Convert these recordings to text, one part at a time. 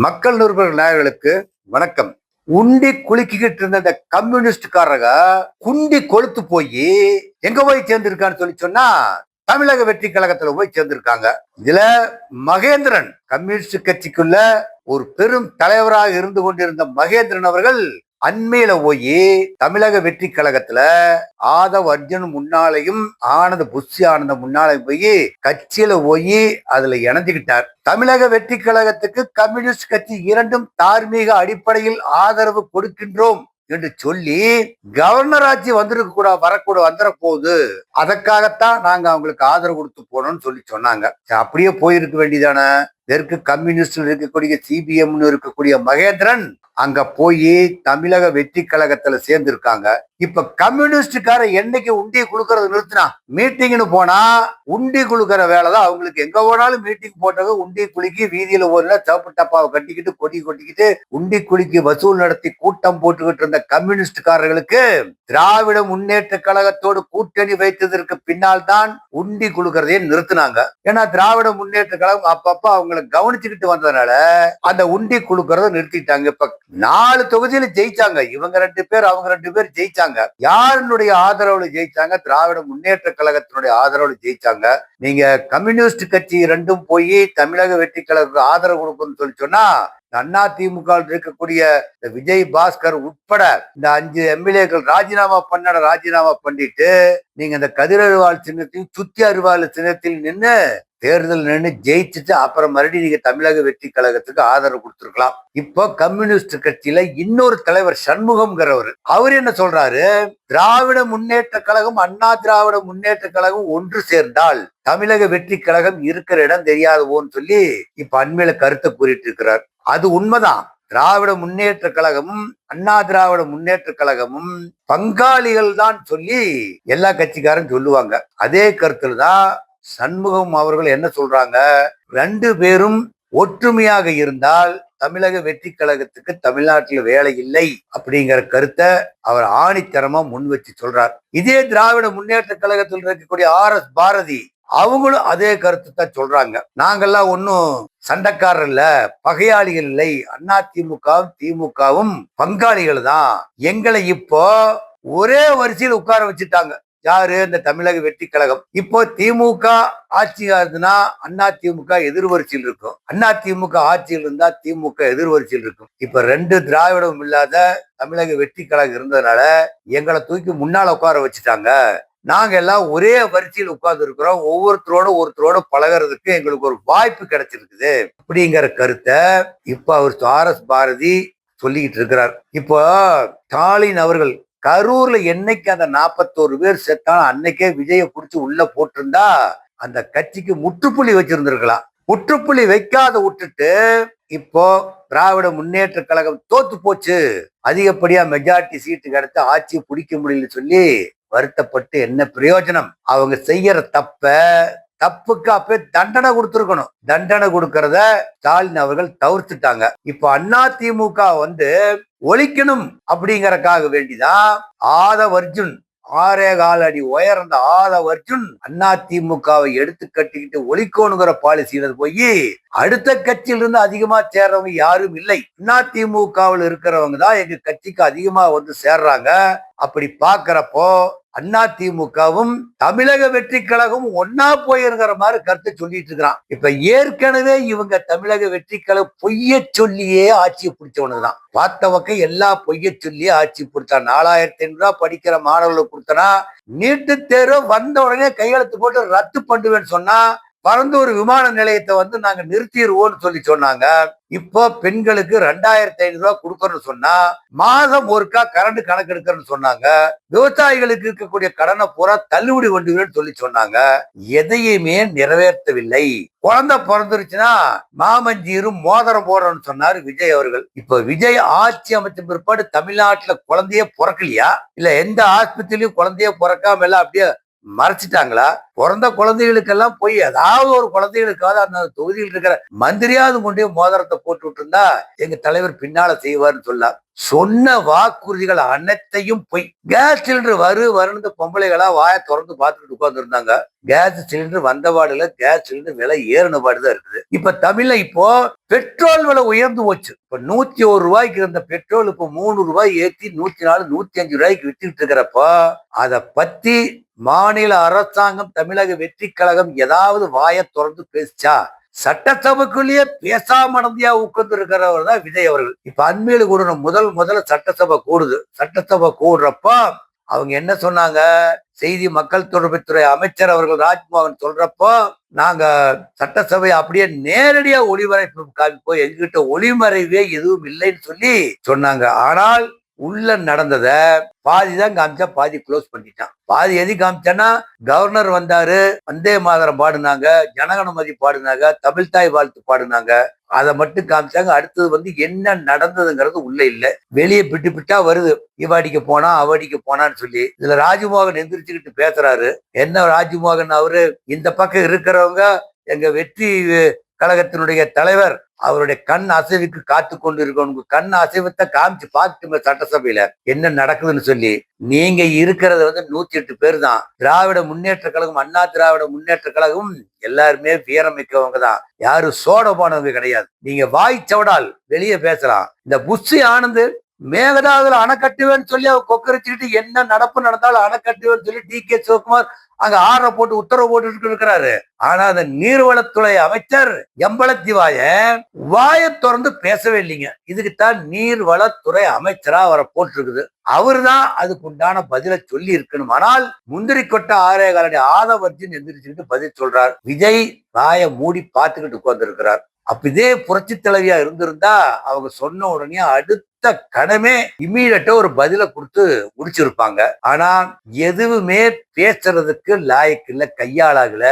மக்கள் நிருபர் நேயர்களுக்கு வணக்கம். உண்டி குலுக்கிக்கிட்டு இருந்த இந்த கம்யூனிஸ்ட்காரங்க குண்டி கொளுத்து போய் எங்க போய் சேர்ந்திருக்கான்னு சொன்னா தமிழக வெற்றி கழகத்துல போய் சேர்ந்திருக்காங்க. இதுல மகேந்திரன் கம்யூனிஸ்ட் கட்சிக்குள்ள ஒரு பெரும் தலைவராக இருந்து கொண்டிருந்த மகேந்திரன் அவர்கள் அண்மையில போய் தமிழக வெற்றி கழகத்துல ஆதவ் அர்ஜுன் முன்னாலையும் புஷி ஆனந்த முன்னாலையும் போய் கட்சியில போய் அதுல இணைஞ்சுக்கிட்டார். தமிழக வெற்றி கழகத்துக்கு கம்யூனிஸ்ட் கட்சி இரண்டும் தார்மீக அடிப்படையில் ஆதரவு கொடுக்கின்றோம் என்று சொல்லி கவர்னர் ஆட்சி வந்துட போகுது, அதற்காகத்தான் நாங்க அவங்களுக்கு ஆதரவு கொடுத்து போனோம்னு சொல்லி சொன்னாங்க. அப்படியே போயிருக்க வேண்டியதானே. தெற்கு கம்யூனிஸ்ட் இருக்கக்கூடிய சிபிஎம் இருக்கக்கூடிய மகேந்திரன் அங்க போய் தமிழக வெற்றி கழகத்துல சேர்ந்திருக்காங்க. இப்ப கம்யூனிஸ்டுக்கார என்னைக்கு உண்டி குழுக்கிறது நிறுத்தினா மீட்டிங்னு போனா உண்டி குழுக்கிற வேலைதான் அவங்களுக்கு. எங்க போனாலும் மீட்டிங் போட்டவங்க உண்டி குலுக்கி வீதியில ஒரு சப்பு டப்பாவை கட்டிக்கிட்டு கொடி கொட்டிக்கிட்டு உண்டி குலுக்கி வசூல் நடத்தி கூட்டம் போட்டுக்கிட்டு இருந்த கம்யூனிஸ்டுக்காரர்களுக்கு திராவிட முன்னேற்ற கழகத்தோடு கூட்டணி வைத்ததற்கு பின்னால் தான் உண்டி குழுக்கிறதையே நிறுத்தினாங்க. ஏன்னா திராவிட முன்னேற்ற கழகம் அப்பப்ப அவங்களை கவனிச்சுக்கிட்டு வந்ததுனால அந்த உண்டி குழுக்கிறத நிறுத்திட்டாங்க. இப்ப 4 தொகுதியில ஜெயிச்சாங்க. இவங்க 2 பேர் அவங்க 2 பேர் ஜெயிச்சாங்க. யாருடைய ஆதரவுல ஜெயிச்சாங்க? திராவிட முன்னேற்ற கழகத்தினுடைய ஆதரவுல ஜெயிச்சாங்க. நீங்க கம்யூனிஸ்ட் கட்சி ரெண்டும் போய் தமிழக வெற்றி கழகத்துக்கு ஆதரவு கொடுக்கணும்னு சொல்லி சொன்னா அதிமுக இருக்கக்கூடிய விஜய் பாஸ்கர் உட்பட இந்த 5 எம்எல்ஏக்கள் ராஜினாமா பண்ணிட்டு நீங்க இந்த கதிர் அருவாள் சின்னத்தையும் சுத்தி அருவாள் சின்னத்தில் நின்று தேர்தல் நின்று ஜெயிச்சுட்டு அப்புறம் மறுபடியும் நீங்க தமிழக வெற்றி கழகத்துக்கு ஆதரவு கொடுத்துருக்கலாம். இப்போ கம்யூனிஸ்ட் கட்சியில இன்னொரு தலைவர் சண்முகம்ங்கிறவர் அவர் என்ன சொல்றாரு? திராவிட முன்னேற்ற கழகம் அண்ணா திராவிட முன்னேற்ற கழகம் ஒன்று சேர்ந்தால் தமிழக வெற்றி கழகம் இருக்கிற இடம் தெரியாதுவோன்னு சொல்லி இப்ப அண்மையில கருத்தை கூறிட்டு இருக்கிறார். அது உண்மைதான். திராவிட முன்னேற்ற கழகமும் அண்ணா திராவிட முன்னேற்ற கழகமும் பங்காளிகள் தான் சொல்லி எல்லா கட்சிக்காரும் சொல்லுவாங்க. அதே கருத்துல தான் சண்முகம் அவர்கள் என்ன சொல்றாங்க? 2 பேரும் ஒற்றுமையாக இருந்தால் தமிழக வெற்றி கழகத்துக்கு தமிழ்நாட்டில் வேலை இல்லை அப்படிங்கிற கருத்தை அவர் ஆணித்தரமா முன் வச்சு சொல்றார். இதே திராவிட முன்னேற்ற கழகத்தில் இருக்கக்கூடிய RS பாரதி அவங்களும் அதே கருத்து தான் சொல்றாங்க. நாங்கெல்லாம் ஒன்னும் சண்டைக்காரர் இல்ல, பகையாளிகள் இல்லை, திமுகவும் பங்காளிகள் தான். எங்களை இப்போ ஒரே வரிசையில் உட்கார வச்சுட்டாங்க. யாரு? இந்த தமிழக வெற்றி கழகம். இப்போ திமுக ஆட்சியா இருந்ததுன்னா அதிமுக எதிர்வரிசையில் இருக்கும், அதிமுக ஆட்சியில் இருந்தா திமுக எதிர்வரிசையில் இருக்கும். இப்ப 2 திராவிடம் இல்லாத தமிழக வெற்றி கழகம் இருந்ததுனால எங்களை தூக்கி முன்னால உட்கார வச்சுட்டாங்க. நாங்க எல்லாம் ஒரே வரிசையில் உட்கார்ந்து இருக்கிறோம். ஒருத்தரோட பழகிறதுக்கு எங்களுக்கு ஒரு வாய்ப்பு கிடைச்சிருக்குது அப்படிங்கிற கருத்தை இப்ப அவர் RS பாரதி சொல்லிக்கிட்டு இருக்கிறார். இப்போ ஸ்டாலின் அவர்கள் கரூர்ல என்னைக்கு அந்த 41 பேர் செத்தாலும் அன்னைக்கே விஜய புடிச்சு உள்ள போட்டிருந்தா அந்த கட்சிக்கு முற்றுப்புள்ளி வச்சிருந்திருக்கலாம். முற்றுப்புள்ளி வைக்காத விட்டுட்டு இப்போ திராவிட முன்னேற்ற கழகம் தோத்து போச்சு, அதிகப்படியா மெஜாரிட்டி சீட்டு கிடைத்து ஆட்சியை பிடிக்க முடியல சொல்லி வருத்தப்பட்டு என்ன பிரயோஜனம்? அவங்க செய்யற தப்புக்கு அப்பே தண்டனை கொடுத்துருக்கணும். தண்டனை கொடுக்கறத ஸ்டாலின் அவர்கள் தவிர்த்துட்டாங்க. இப்ப அதிமுக ஒழிக்கணும் அப்படிங்கறக்காக வேண்டிதான் ஆதவ் அர்ஜுன் 6.25 அடி உயர்ந்த ஆதவ் அர்ஜுன் அதிமுகவை எடுத்து கட்டிக்கிட்டு ஒழிக்கணுங்கிற பாலிசியில போய் அடுத்த கட்சியிலிருந்து அதிகமா சேர்றவங்க யாரும் இல்லை. அதிமுகவில் இருக்கிறவங்க தான் எங்க கட்சிக்கு அதிகமா சேர்றாங்க. அப்படி பாக்குறப்போ அதிமுகவும் தமிழக வெற்றி கழகம் ஒன்னா போயிருங்கிற மாதிரி கருத்தை சொல்லிட்டு இருக்கிறான். இப்ப ஏற்கனவே இவங்க தமிழக வெற்றி கழகம் பொய்ய சொல்லியே ஆட்சியை பிடிச்சவனுதான். பார்த்தவக்க எல்லா பொய்ய சொல்லியே ஆட்சி பிடிச்சா. 4500 ரூபாய் படிக்கிற மாணவர்களுக்கு கொடுத்தனா நீட்டு தேர்வு வந்த உடனே கையெழுத்து போட்டு ரத்து பண்ணுவேன்னு சொன்னா பரந்தூர் விமான நிலையத்தை நாங்க நிறுத்திடுவோம்னு சொன்னாங்க. இப்போ பெண்களுக்கு 2500 ரூபாய் கொடுக்கணும்னு சொன்னா மாதம் ஒருக்கா கரண்ட் கணக்கு எடுக்கிறன்னு சொன்னாங்க. விவசாயிகளுக்கு இருக்கக்கூடிய கடனை பூரா தள்ளுபடி பண்ணுவேன்னு சொன்னாங்க. எதையுமே நிறைவேற்றவில்லை. குழந்தை பிறந்துருச்சுன்னா மாமஞ்சீரும் மோதிரம் போடுறோம்னு சொன்னாரு விஜய் அவர்கள். இப்ப விஜய் ஆட்சி அமைச்ச பிற்பாடு தமிழ்நாட்டுல குழந்தையே பிறக்கலையா? இல்ல எந்த ஆஸ்பத்திரியிலும் குழந்தையே பிறக்காம எல்லாம் அப்படியே மறைச்சிட்டாங்களா? பிறந்த குழந்தைகளுக்கெல்லாம் போய் ஏதாவது ஒரு குழந்தைகளுக்காவது அந்த தொகுதியில் இருக்கிற மந்திரியாவது கொண்டே மோதிரத்தை போட்டு விட்டு இருந்தா எங்க தலைவர் பின்னால செய்வார்னு சொல்லலாம். சொன்ன வாக்குறுதிகள் அனைத்தையும் பொய். கேஸ் சிலிண்டர் வருன்னு பொம்பளைகளா வாயை திறந்து பார்த்துட்டு உட்கார்ந்து இருந்தாங்க. கேஸ் சிலிண்டர் வந்தபாடுல கேஸ் சிலிண்டர் விலை ஏறின பாடுதான் இருக்குது. இப்ப தமிழ்ல இப்போ பெட்ரோல் விலை உயர்ந்து போச்சு. இப்ப 101 ரூபாய்க்கு இருந்த பெட்ரோல் இப்ப 3 ரூபாய் ஏற்றி 104 105 ரூபாய்க்கு வித்துட்டு இருக்கிறப்போ அதை பத்தி மாநில அரசாங்கம் தமிழக வெற்றி கழகம் ஏதாவது வாயை திறந்து பேசிச்சா? சட்டசபைக்குள்ளேயே பேசாம நடந்தியா உட்கார்ந்து இருக்கிறவர் தான் விஜய் அவர்கள். இப்ப அண்மையில கூட முதல்ல சட்டசபை கூடுது. சட்டசபை கூடுறப்ப அவங்க என்ன சொன்னாங்க? செய்தி மக்கள் தொடர்புத்துறை அமைச்சர் அவர்கள் ராஜ்மோகன் சொல்றப்போ, நாங்க சட்டசபை அப்படியே நேரடியா ஒளிபரப்பு காமிப்போம், எங்ககிட்ட ஒளிமறைவே எதுவும் இல்லைன்னு சொல்லி சொன்னாங்க. ஆனால் உள்ள நடந்தத பாதிதான் காமிச்சா, பாதி க்ளோஸ் பண்ணிட்டான். பாதி எது காமிச்சான்னா, கவர்னர் வந்தாரு, வந்தே மாதரம் பாடுனாங்க, ஜனகணமதி பாடுனாங்க, தமிழ்தாய் வாழ்த்து பாடுனாங்க, அதை மட்டும் காமிச்சாங்க. அடுத்தது என்ன நடந்ததுங்கிறது உள்ள இல்ல, வெளியே பிட்டா வருது. இவடிக்க போனா அவடிக்க போனான்னு சொல்லி இதுல ராஜ்மோகன் எந்திரிச்சுக்கிட்டு பேசுறாரு. என்ன ராஜ்மோகன் அவரு, இந்த பக்கம் இருக்கிறவங்க எங்க வெற்றி கழகத்தினுடைய தலைவர் அவருடைய கண் அசைவுக்கு காத்து கொண்டு இருக்கணும், கண் அசைவத்தை காமிச்சு பார்த்துங்க சட்டசபையில என்ன நடக்குதுன்னு சொல்லி. நீங்க இருக்கிறது 108 பேர் தான். திராவிட முன்னேற்ற கழகம், அண்ணா திராவிட முன்னேற்ற கழகம் எல்லாருமே வீரமிக்கவங்க தான், யாரும் சோட போனவங்க கிடையாது. நீங்க வாய்ச்சவடால் வெளியே பேசலாம். இந்த புஷ் ஆனந்த் மேகதாதுல அணை கட்டுவேன்னு சொல்லி அவர் கொக்கரிச்சுக்கிட்டு என்ன நடப்பு நடந்தாலும் அணை கட்டுவேன்னு சொல்லி டி.கே. சிவகுமார் அங்க ஆர்டரை போட்டு உத்தரவு போட்டு இருக்கிறாரு. ஆனா அந்த நீர்வளத்துறை அமைச்சர் எம்பளத்திவாய வாயை திறந்து பேசவே இல்லைங்க. இதுக்குத்தான் நீர்வளத்துறை அமைச்சரா அவரை போட்டிருக்குது. அவரு தான் அதுக்கு உண்டான பதில சொல்லி இருக்கணும். ஆனால் முந்திரி கொட்ட ஆரேகாலடி ஆதவர்ஜின் எந்திரிச்சுக்கிட்டு பதில் சொல்றார். விஜய் வாயை மூடி பார்த்துக்கிட்டு உட்கார்ந்து இருக்கிறார். அப்ப இதே புரட்சி தலைவியா இருந்திருந்தா அவங்க சொன்ன உடனே அடுத்த கடமே இம்மீடியட்டா ஒரு பதில கொடுத்து முடிச்சிருப்பாங்க. ஆனா எதுவுமே பேசுறதுக்கு லாயக்கு இல்ல, கையாளாகல.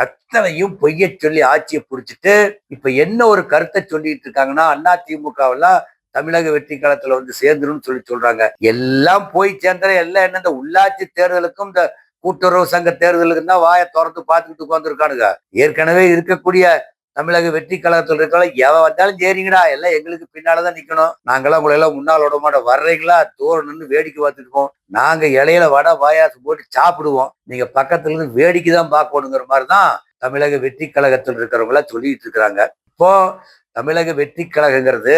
அத்தனையும் பொய்ய சொல்லி ஆட்சியை புடிச்சிட்டு இப்ப என்ன ஒரு கருத்தை சொல்லிட்டு இருக்காங்கன்னா, அதிமுகவெல்லாம் தமிழக வெற்றி காலத்துல சேர்ந்துரும் சொல்லி சொல்றாங்க. எல்லாம் போய் சேர்ந்த எல்லாம் என்ன, இந்த உள்ளாட்சி தேர்தலுக்கும் இந்த கூட்டுறவு சங்க தேர்தலுக்கும் தான் வாயை திறந்து பார்த்துக்கிட்டு உட்கார்ந்துருக்கானுங்க. ஏற்கனவே இருக்கக்கூடிய தமிழக வெற்றி கழகத்தில் இருக்கலாம், எவன் வந்தாலும் சரிங்கடா, எல்லாம் எங்களுக்கு பின்னாலதான் நிக்கணும், நாங்கெல்லாம் உங்களை எல்லாம் முன்னாலோட மாட்ட வர்றீங்களா, தூரம் நின்று வேடிக்கை பார்த்துருக்கோம், நாங்க இலையில வடை பாயாசம் போட்டு சாப்பிடுவோம், நீங்க பக்கத்துல இருந்து வேடிக்கை தான் பார்க்கணுங்கிற மாதிரிதான் தமிழக வெற்றி கழகத்தில் இருக்கிறவங்கள சொல்லிட்டு இருக்கிறாங்க. இப்போ தமிழக வெற்றி கழகங்கிறது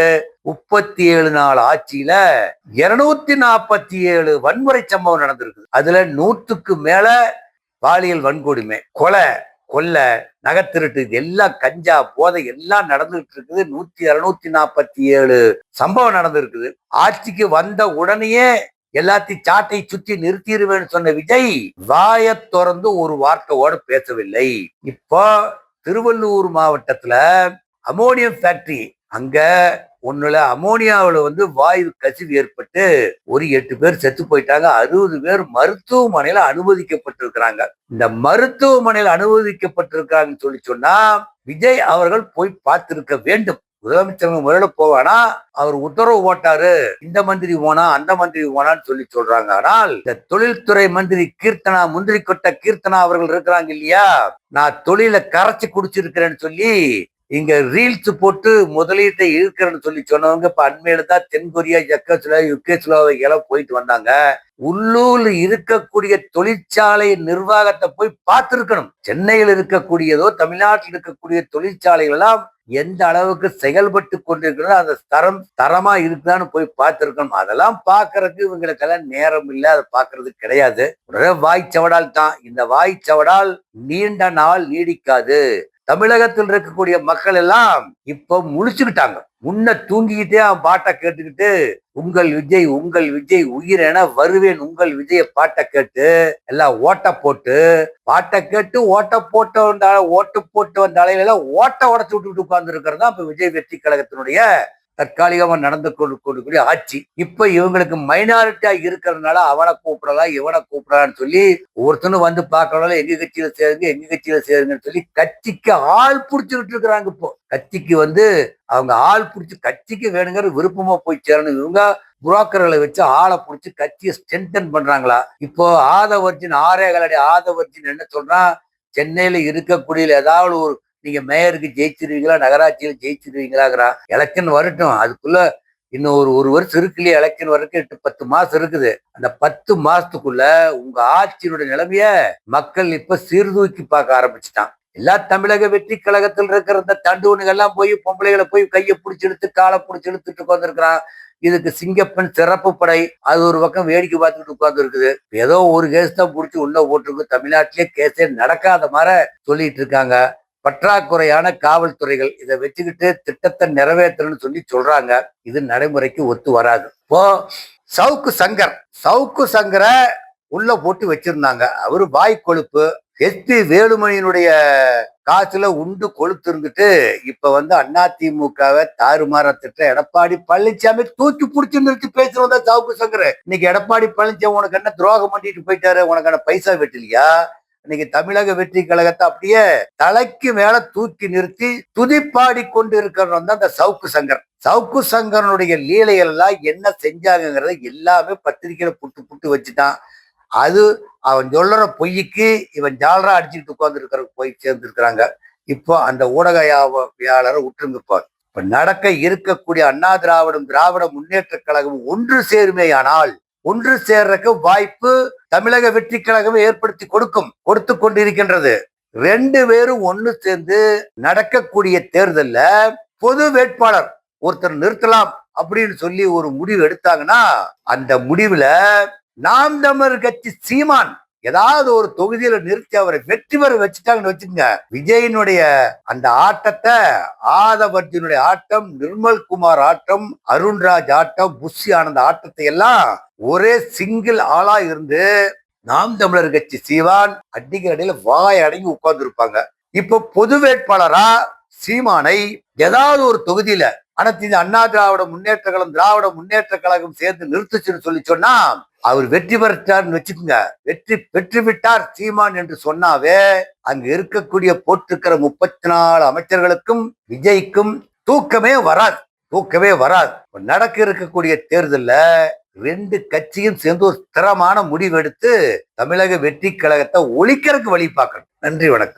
37 நாள் ஆட்சியில 247 வன்முறை சம்பவம் நடந்திருக்கு. அதுல 100க்கு மேல பாலியல் வன்கொடுமை, கொலை, கொள்ளை, நகைத்திருட்டு, எல்லாம் கஞ்சா போதை எல்லாம் நடந்துகிட்டு இருக்குது. 247 சம்பவம் நடந்திருக்குது. ஆட்சிக்கு வந்த உடனேயே எல்லாத்தையும் சாட்டை சுத்தி நிறுத்திடுவேன்னு சொன்ன விஜய் வாயை திறந்து ஒரு வார்த்தையோட பேசவில்லை. இப்போ திருவள்ளூர் மாவட்டத்துல அமோனியம் ஃபேக்டரி, அங்க ஒண்ணுல அமோனியாவில் வாயு கசிவு ஏற்பட்டு ஒரு 8 பேர் செத்து போயிட்டாங்க. 60 பேர் மருத்துவமனையில அனுமதிக்கப்பட்டிருக்கிறாங்க. இந்த மருத்துவமனையில் அனுமதிக்கப்பட்டிருக்காங்கன்னு சொல்லி சொன்னா விஜய் அவர்கள் போய் பார்த்திருக்க வேண்டும். முதலமைச்சர் முறையில போவானா, அவர் உத்தரவு போட்டாரு, இந்த மந்திரி போனா அந்த மந்திரி போனான்னு சொல்லி சொல்றாங்க. ஆனால் இந்த தொழில்துறை மந்திரி கீர்த்தனா, முந்திரி கொட்ட கீர்த்தனா அவர்கள் இருக்கிறாங்க இல்லையா, நான் தொழிலை கரைச்சி குடிச்சிருக்கிறேன்னு சொல்லி இங்க ரீல்ஸ் போட்டு முதலீட்டை இழுக்கிறேன்னு சொல்லி சொன்னவங்க இப்ப அண்மையில தான் தென்கொரியா, யுகேஸ்லோவைக்கெல்லாம் போயிட்டு வந்தாங்க. உள்ளூர்ல இருக்கக்கூடிய தொழிற்சாலை நிர்வாகத்தை போய் பார்த்திருக்கணும். சென்னையில் இருக்கக்கூடியதோ தமிழ்நாட்டில் இருக்கக்கூடிய தொழிற்சாலைகள் எல்லாம் எந்த அளவுக்கு செயல்பட்டு கொண்டிருக்கிறதோ அந்த தரமா இருக்குதான்னு போய் பார்த்திருக்கணும். அதெல்லாம் பாக்குறதுக்கு இவங்களுக்கெல்லாம் நேரம் இல்லை, அதை பாக்குறது கிடையாது. ஒரே வாய்ச்சவடால் தான். இந்த வாய்ச்சவடால் நீண்ட நாள் நீடிக்காது. தமிழகத்தில் இருக்கக்கூடிய மக்கள் எல்லாம் இப்ப முழிச்சுக்கிட்டாங்க. முன்ன தூங்கிக்கிட்டே அவன் பாட்டை கேட்டுக்கிட்டு உங்கள் விஜய் உங்கள் விஜய் உயிர் என வருவேன் உங்கள் விஜய பாட்டை கேட்டு எல்லாம் பாட்டை கேட்டு ஓட்டு போட்டு வந்த அலையில ஓட்ட உடச்சு விட்டுட்டு உட்கார்ந்து இருக்கிறது தான் இப்ப விஜய் வெற்றி கழகத்தினுடைய தற்காலிகமா நடந்து கொண்டிருக்கக்கூடிய ஆட்சி. இப்ப இவங்களுக்கு மைனாரிட்டியா இருக்கிறதுனால அவனை கூப்பிடலாம் இவனை கூப்பிடலான்னு சொல்லி ஒவ்வொருத்தனும் பாக்குறதால எங்க கட்சியில சேருங்கன்னு சொல்லி கட்சிக்கு ஆள் புடிச்சுக்கிட்டு இருக்கிறாங்க. இப்போ கட்சிக்கு அவங்க ஆள் புடிச்சு கட்சிக்கு வேணுங்கிற விருப்பமா போய் சேரணும். இவங்க புரோக்கர்களை வச்சு ஆளை புடிச்சு கட்சியை ஸ்ட்ரென்தன் பண்றாங்களா? இப்போ ஆதவர்ஜின் ஆதவர்ஜின் என்ன சொல்றான், சென்னையில இருக்கக்கூடிய ஏதாவது ஒரு நீங்க மேயருக்கு ஜெயிச்சிருவீங்களா, நகராட்சியில ஜெயிச்சிருவீங்களாங்கிறா. எலெக்ஷன் வரட்டும், அதுக்குள்ள இன்னும் ஒரு வருஷம் இருக்கு இல்லையா, எலெக்ஷன் வரைக்கும் 8-10 மாசம் இருக்குது. அந்த 10 மாசத்துக்குள்ள உங்க ஆட்சியினுடைய நிலைமைய மக்கள் இப்ப சீர்தூக்கி பார்க்க ஆரம்பிச்சுட்டான். எல்லா தமிழக வெற்றி கழகத்தில் இருக்கிற இந்த தண்டுவனுகள்லாம் போய் பொம்பளைகளை போய் கையை பிடிச்சி இழுத்து காலை பிடிச்சி இழுத்துட்டு உட்காந்துருக்கிறான். இதுக்கு சிங்கப்பெண் சிறப்பு படை அது ஒரு பக்கம் வேடிக்கை பார்த்துக்கிட்டு உட்கார்ந்து இருக்குது. ஏதோ ஒரு கேஸ் தான் பிடிச்சி உள்ள போட்டிருக்கு. தமிழ்நாட்டிலே கேஸே நடக்காத மாதிரி சொல்லிட்டு இருக்காங்க. பற்றாக்குறையான காவல்துறைகள் இதை வச்சுக்கிட்டு திட்டத்தை நிறைவேற்றணும்னு சொல்லி சொல்றாங்க. இது நடைமுறைக்கு ஒத்து வராது. இப்போ சவுக்கு சங்கரை உள்ள போட்டு வச்சிருந்தாங்க. அவரு வாய் கொழுப்பு. எஸ்பி வேலுமணியினுடைய காசுல உண்டு கொழுத்து இருந்துட்டு இப்ப அதிமுகவை தாறுமாற திட்ட எடப்பாடி பழனிசாமி தூக்கி பிடிச்சு நிறுத்தி பேசுறதா சவுக்கு சங்கர். இன்னைக்கு எடப்பாடி பழனிசாமி உனக்கு என்ன துரோகம் பண்ணிட்டு போயிட்டாரு, உனக்கான பைசா வெட்டலையா? இன்னைக்கு தமிழக வெற்றி கழகத்தை அப்படியே தலைக்கு மேல தூக்கி நிறுத்தி துதிப்பாடி கொண்டு இருக்கிறவன் தான் அந்த சவுக்கு சங்கரனுடைய லீலைகள் எல்லாம் என்ன செஞ்சாங்கிறத எல்லாமே பத்திரிகையில புட்டு வச்சுட்டான். அது அவன் சொல்ற பொய்க்கு இவன் ஜாலரா அடிச்சுட்டு உட்கார்ந்து இருக்கிற போய் சேர்ந்துருக்கிறாங்க. இப்போ அந்த ஊடகவியாளரை விட்டுருங்கப்பா. இப்ப நடக்க இருக்கக்கூடிய அண்ணா திராவிட முன்னேற்ற கழகம் ஒன்று சேருமேயானால் ஒன்று சேர்றதுக்கு வாய்ப்பு தமிழக வெற்றி கழகம் ஏற்படுத்தி கொடுத்து கொண்டிருக்கின்றது. 2 பேரும் ஒண்ணு சேர்ந்து நடக்கக்கூடிய தேர்தல்ல பொது வேட்பாளர் ஒருத்தர் நிறுத்தலாம் அப்படின்னு சொல்லி ஒரு முடிவு எடுத்தாங்கன்னா அந்த முடிவுல நாம் தமிழர் கட்சி சீமான் ஏதாவது ஒரு தொகுதியில நிறுத்தி அவரை வெற்றி பெற வச்சுட்டாங்கன்னு வச்சுக்கோங்க. விஜயனுடைய அந்த ஆட்டத்தை, ஆதவர்ஜனுடைய ஆட்டம், நிர்மல்குமார் ஆட்டம், அருண்ராஜ் ஆட்டம், புஷி ஆனந்த ஆட்டத்தை எல்லாம் ஒரே சிங்கிள் ஆளா இருந்து நாம் தமிழர் கட்சி சீமான் அடிக்கிற அடியில வாய் அடங்கி உட்கார்ந்து இருப்பாங்க. இப்ப பொது வேட்பாளரா சீமானை ஏதாவது ஒரு தொகுதியில அனைத்து அண்ணா திராவிட முன்னேற்ற கழகம் சேர்ந்து நிறுத்துச்சுன்னு சொல்லி சொன்னா அவர் வெற்றி பெற்றார்னு வச்சுக்கோங்க. வெற்றி பெற்று விட்டார் சீமான் என்று சொன்னாவே அங்க இருக்கக்கூடிய போட்டிருக்கிற 34 அமைச்சர்களுக்கும் விஜய்க்கும் தூக்கமே வராது. நடக்க இருக்கக்கூடிய தேர்தல்ல 2 கட்சியும் சேர்ந்து ஒரு ஸ்திரமான முடிவெடுத்து தமிழக வெற்றி கழகத்தை ஒழிக்கிறதுக்கு வழி பார்க்கணும். நன்றி, வணக்கம்.